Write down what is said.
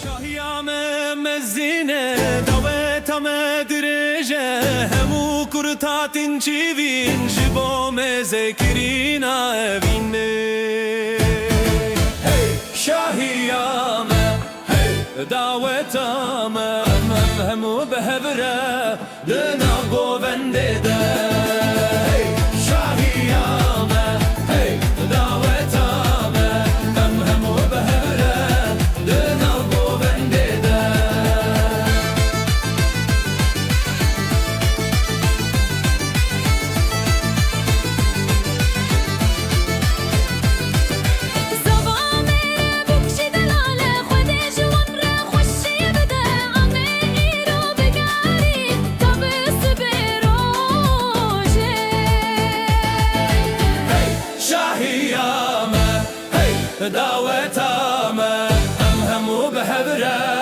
شاهيامه مزينه دوتامه درجه همو kurtatın çivin jibome zekirina evine hey şahiyame hey davetame hemu behevre dena govendede hey şahiyame hey davetame hemu behevre dena govendede دعوتامه هم همو بهبره